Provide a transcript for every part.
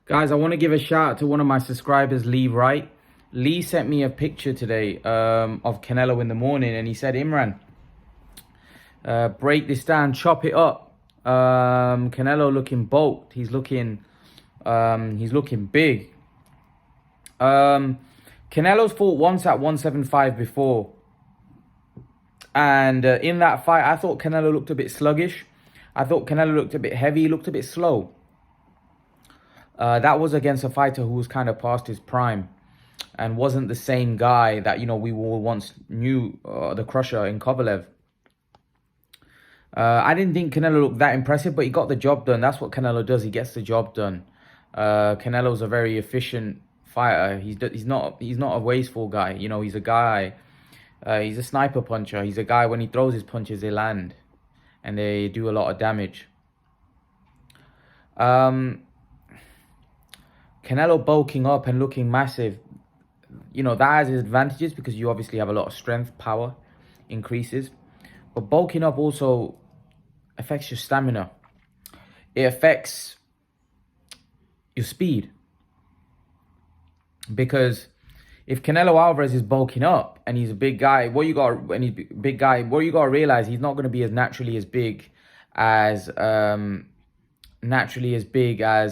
Guys, I want to give a shout out to one of my subscribers, Lee Wright. Lee sent me a picture today of Canelo in the morning, and he said, Imran, break this down, chop it up. Canelo looking bulked. He's looking big. Canelo's fought once at 175 before. And in that fight, I thought Canelo looked a bit sluggish. I thought Canelo looked a bit heavy. He looked a bit slow. That was against a fighter who was kind of past his prime and wasn't the same guy that, we all once knew, the Crusher in Kovalev. I didn't think Canelo looked that impressive, but he got the job done. That's what Canelo does. He gets the job done. Canelo's a very efficient fighter. He's not a wasteful guy. He's a guy. He's a sniper puncher. He's a guy, when he throws his punches, they land and they do a lot of damage. Canelo bulking up and looking massive, that has its advantages because you obviously have a lot of strength, power increases. But bulking up also affects your stamina. It affects your speed. Because if Canelo Alvarez is bulking up and he's a big guy, what you got to realize, he's not going to be as naturally as big as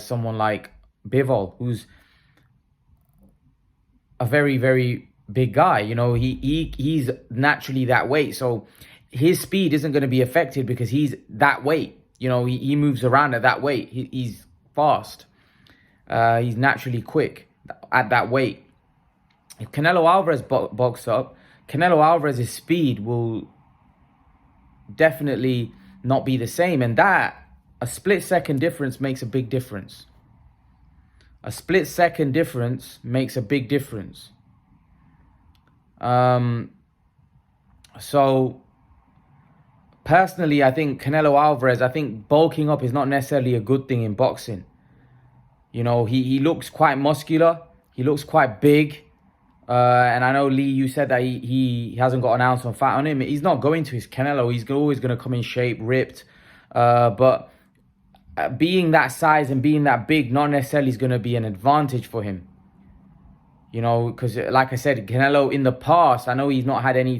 someone like Bivol, who's a very, very big guy. He's naturally that weight, so his speed isn't going to be affected because he's that weight. He moves around at that weight. He's fast. He's naturally quick at that weight. If Canelo Alvarez bulks up, Canelo Alvarez's speed will definitely not be the same, and that a split-second difference makes a big difference. A split-second difference makes a big difference. So, personally, I think Canelo Alvarez, bulking up is not necessarily a good thing in boxing. He looks quite muscular. He looks quite big. And I know, Lee, you said that he hasn't got an ounce of fat on him. He's not going to. His Canelo. He's always going to come in shape, ripped. But being that size and being that big not necessarily is going to be an advantage for him. Because like I said, Canelo in the past, I know he's not had any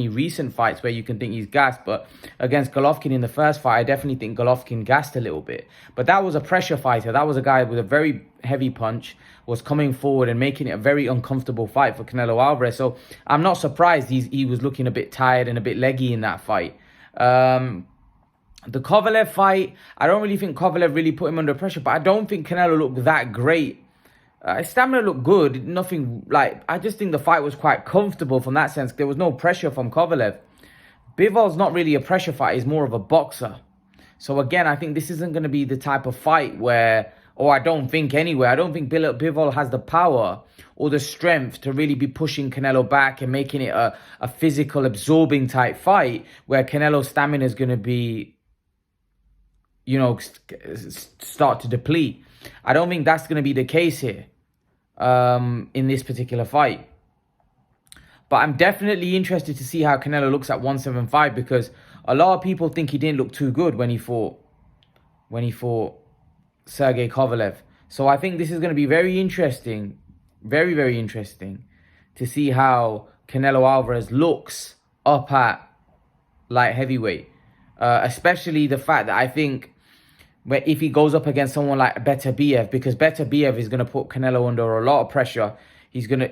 recent fights where you can think he's gassed, but against Golovkin in the first fight, I definitely think Golovkin gassed a little bit. But that was a pressure fighter. That was a guy with a very heavy punch, was coming forward and making it a very uncomfortable fight for Canelo Alvarez. So I'm not surprised he was looking a bit tired and a bit leggy in that fight. The Kovalev fight, I don't really think Kovalev really put him under pressure, but I don't think Canelo looked that great. His stamina looked good. I just think the fight was quite comfortable from that sense. There was no pressure from Kovalev. Bivol's not really a pressure fight. He's more of a boxer. So again, I think this isn't going to be the type of fight where, I don't think Bivol has the power or the strength to really be pushing Canelo back and making it a physical, absorbing type fight where Canelo's stamina is going to be, start to deplete. I don't think that's going to be the case here in this particular fight. But I'm definitely interested to see how Canelo looks at 175 because a lot of people think he didn't look too good when he fought Sergey Kovalev. So I think this is going to be very interesting, very, very interesting to see how Canelo Alvarez looks up at light heavyweight. Especially the fact that I think if he goes up against someone like Beterbiev, because Beterbiev is going to put Canelo under a lot of pressure. He's gonna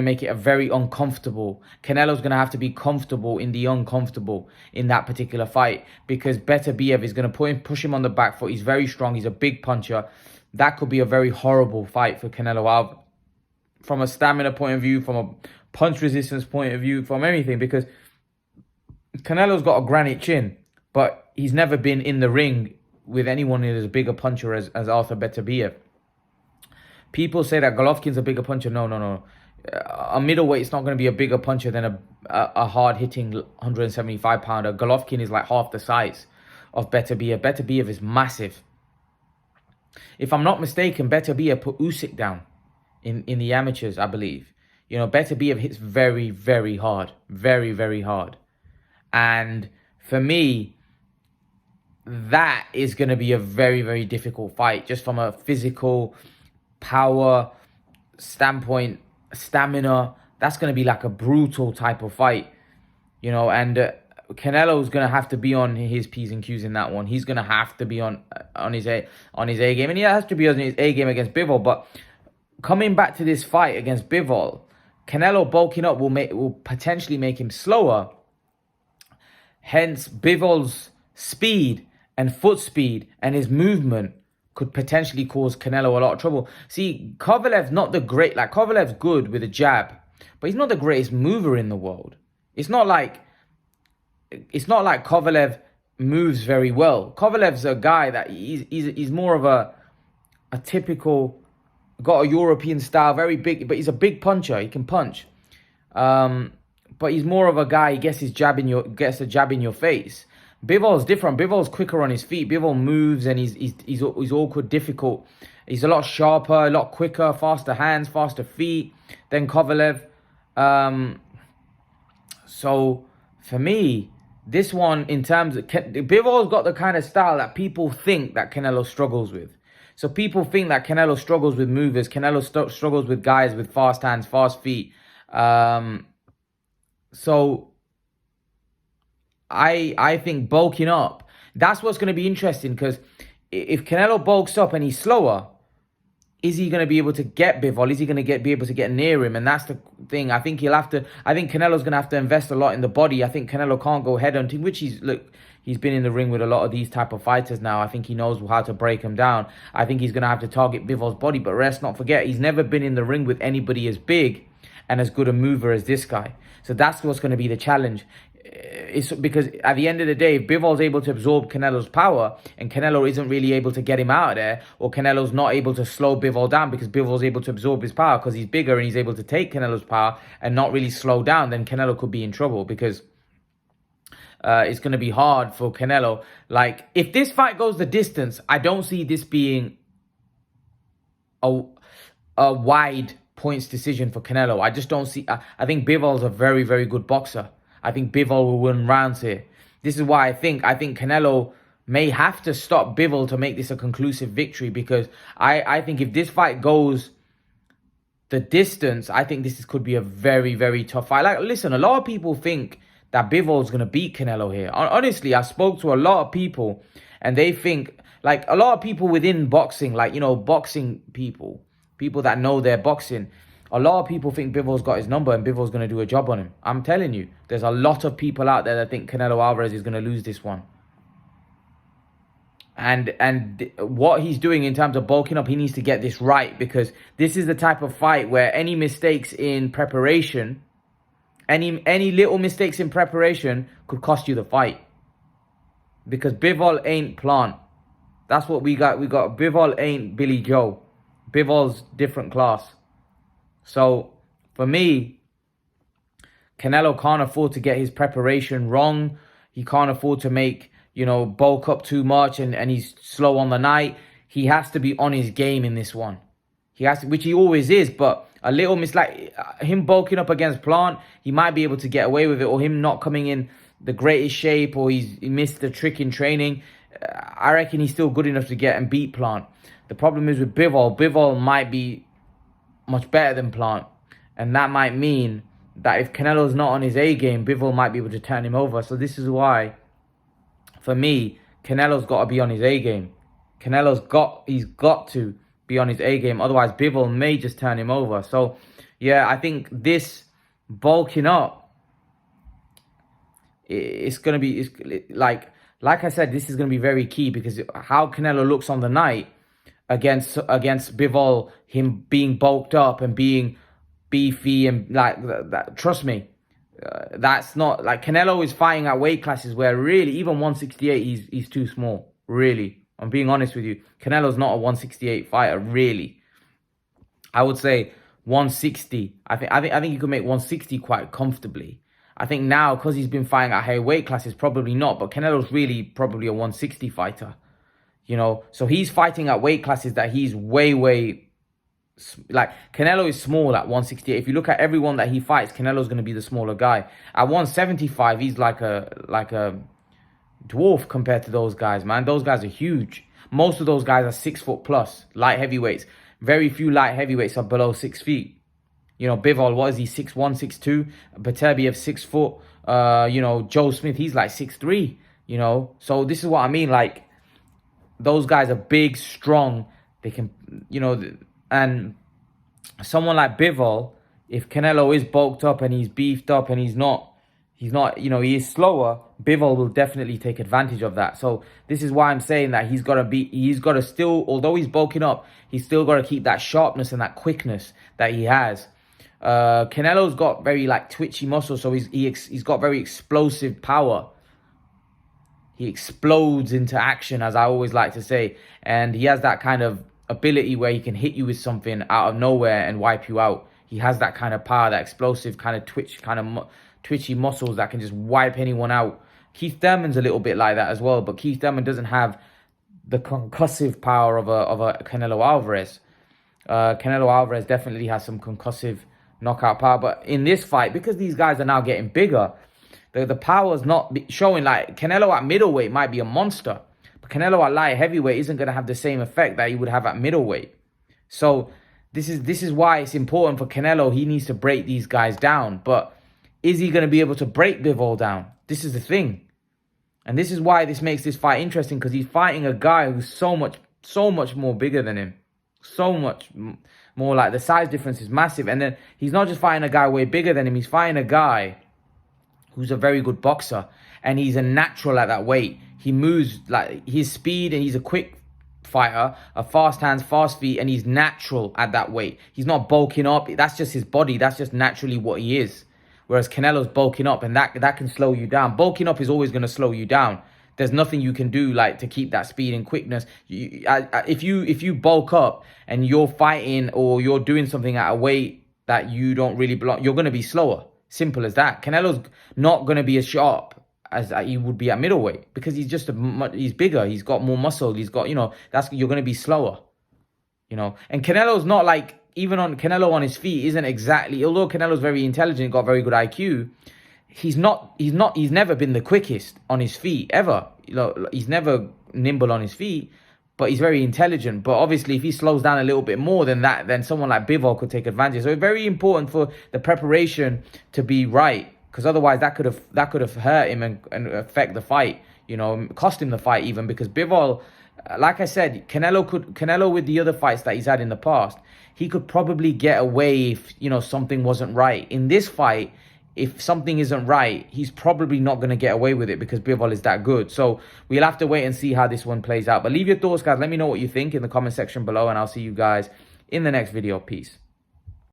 make it a very uncomfortable. Canelo's gonna have to be comfortable in the uncomfortable in that particular fight because Beterbiev is gonna push him on the back foot. He's very strong. He's a big puncher. That could be a very horrible fight for Canelo Alvarez from a stamina point of view, from a punch resistance point of view, from everything, because Canelo's got a granite chin, but he's never been in the ring with anyone who is a bigger puncher as Arthur Beterbiev. People say that Golovkin's a bigger puncher. No. A middleweight is not going to be a bigger puncher than a hard-hitting 175-pounder. Golovkin is like half the size of Beterbiev. Beterbiev is massive. If I'm not mistaken, Beterbiev put Usyk down in the amateurs, I believe. Beterbiev hits very, very hard. Very, very hard. And for me, that is going to be a very, very difficult fight, just from a physical power standpoint, stamina. That's going to be like a brutal type of fight, and Canelo's going to have to be on his P's and Q's in that one. He's going to have to be on his A game, and he has to be on his A game against Bivol. But coming back to this fight against Bivol, Canelo bulking up will potentially make him slower. Hence, Bivol's speed and foot speed and his movement could potentially cause Canelo a lot of trouble. See, Kovalev's not the great, like Kovalev's good with a jab, but he's not the greatest mover in the world. It's not like Kovalev moves very well. Kovalev's a guy that he's more of a typical, got a European style, very big, but he's a big puncher. He can punch. But he's more of a guy, he gets a jab in your face. Bivol's different. Bivol's quicker on his feet. Bivol moves and he's awkward, difficult. He's a lot sharper, a lot quicker, faster hands, faster feet than Kovalev. So for me, this one, in terms of Bivol's got the kind of style that people think that Canelo struggles with. So people think that Canelo struggles with movers. Canelo struggles with guys with fast hands, fast feet. So I think bulking up, that's what's going to be interesting, because if Canelo bulks up and he's slower, is he going to be able to get Bivol? Is he going to be able to get near him? And that's the thing. I think Canelo's going to have to invest a lot in the body. I think Canelo can't go head hunting, which he's been in the ring with a lot of these type of fighters now. I think he knows how to break them down. I think he's going to have to target Bivol's body. But let's not forget, he's never been in the ring with anybody as big and as good a mover as this guy. So that's what's going to be the challenge. It's because at the end of the day, if Bivol's able to absorb Canelo's power and Canelo isn't really able to get him out of there, or Canelo's not able to slow Bivol down because Bivol's able to absorb his power because he's bigger and he's able to take Canelo's power and not really slow down, then Canelo could be in trouble, because it's going to be hard for Canelo. Like, if this fight goes the distance, I don't see this being a wide points decision for Canelo. I just don't see. I think Bivol's a very, very good boxer. I think Bivol will win rounds here. This is why I think Canelo may have to stop Bivol to make this a conclusive victory, because I think if this fight goes the distance, I think this could be a very, very tough fight. Like, listen, a lot of people think that Bivol's going to beat Canelo here. Honestly, I spoke to a lot of people and they think, like, a lot of people within boxing, like, boxing people that know their boxing, a lot of people think Bivol's got his number and Bivol's going to do a job on him. I'm telling you, there's a lot of people out there that think Canelo Alvarez is going to lose this one. And what he's doing in terms of bulking up, he needs to get this right, because this is the type of fight where any mistakes in preparation, any little mistakes in preparation could cost you the fight. Because Bivol ain't Plant. That's what we got. Bivol ain't Billy Joe. Bivol's different class. So, for me, Canelo can't afford to get his preparation wrong. He can't afford to make, bulk up too much and he's slow on the night. He has to be on his game in this one. He has to, which he always is, but a little like him bulking up against Plant, he might be able to get away with it, or him not coming in the greatest shape, or he missed the trick in training. I reckon he's still good enough to get and beat Plant. The problem is with Bivol might be much better than Plant, and that might mean that if Canelo's not on his A game, Bivol might be able to turn him over. So this is why, for me, Canelo's got to be on his A game. He's got to be on his A game, otherwise Bivol may just turn him over. So yeah, I think this bulking up, it's gonna be, like I said, this is gonna be very key, because how Canelo looks on the night against Bivol, him being bulked up and being beefy and like that, trust me, that's not like, Canelo is fighting at weight classes where really even 168 he's too small. Really, I'm being honest with you. Canelo's not a 168 fighter, really. I would say 160. I think you could make 160 quite comfortably. I think now, because he's been fighting at higher weight classes, probably not, but Canelo's really probably a 160 fighter. So he's fighting at weight classes that he's way, like, Canelo is small at 168. If you look at everyone that he fights, Canelo's going to be the smaller guy. At 175, he's like a dwarf compared to those guys, man. Those guys are huge. Most of those guys are 6 foot plus, light heavyweights. Very few light heavyweights are below 6 feet. You know, Bivol, what is he, 6'1", 6'2"? Beterbiev, 6 foot. You know, Joe Smith, he's like 6'3", you know. So this is what I mean, like, those guys are big, strong. They can, you know, and someone like Bivol, if Canelo is bulked up and he's beefed up and he's not, you know, he is slower, Bivol will definitely take advantage of that. So this is why I'm saying that he's got to still, although he's bulking up, he's still got to keep that sharpness and that quickness that he has. Canelo's got very like twitchy muscles, so he's got very explosive power. He explodes into action, as I always like to say, and he has that kind of ability where he can hit you with something out of nowhere and wipe you out. He has that kind of power, that explosive kind of twitchy muscles that can just wipe anyone out. Keith Thurman's a little bit like that as well, but Keith Thurman doesn't have the concussive power of a Canelo Alvarez. Canelo Alvarez definitely has some concussive knockout power, but in this fight, because these guys are now getting bigger, the power's not showing. Like, Canelo at middleweight might be a monster, but Canelo at light heavyweight isn't going to have the same effect that he would have at middleweight. So this is why it's important for Canelo. He needs to break these guys down, but is he going to be able to break Bivol down? This is the thing. And this is why this makes this fight interesting, because he's fighting a guy who's so much more bigger than him. So much more, like, the size difference is massive. And then he's not just fighting a guy way bigger than him. He's fighting a guy who's a very good boxer. And he's a natural at that weight. He moves, like, his speed, and he's a quick fighter, a fast hands, fast feet, and he's natural at that weight. He's not bulking up. That's just his body. That's just naturally what he is. Whereas Canelo's bulking up, and that can slow you down. Bulking up is always going to slow you down. There's nothing you can do, like, to keep that speed and quickness. If you bulk up and you're fighting or you're doing something at a weight that you don't really belong, you're going to be slower. Simple as that. Canelo's not going to be as sharp as he would be at middleweight, because he's just he's bigger. He's got more muscle. He's got, you know, you're going to be slower. You know, and Canelo's not like, even on Canelo on his feet isn't exactly, although Canelo's very intelligent, got very good IQ, he's never been the quickest on his feet ever. You know, he's never nimble on his feet, but he's very intelligent. But obviously, if he slows down a little bit more than that, then someone like Bivol could take advantage. So it's very important for the preparation to be right, because otherwise that could have hurt him and affect the fight. You know, cost him the fight even, because Bivol, like I said, Canelo with the other fights that he's had in the past, he could probably get away if, you know, something wasn't right. In this fight, if something isn't right, he's probably not going to get away with it, because Bivol is that good. So we'll have to wait and see how this one plays out. But leave your thoughts, guys. Let me know what you think in the comment section below, and I'll see you guys in the next video. Peace.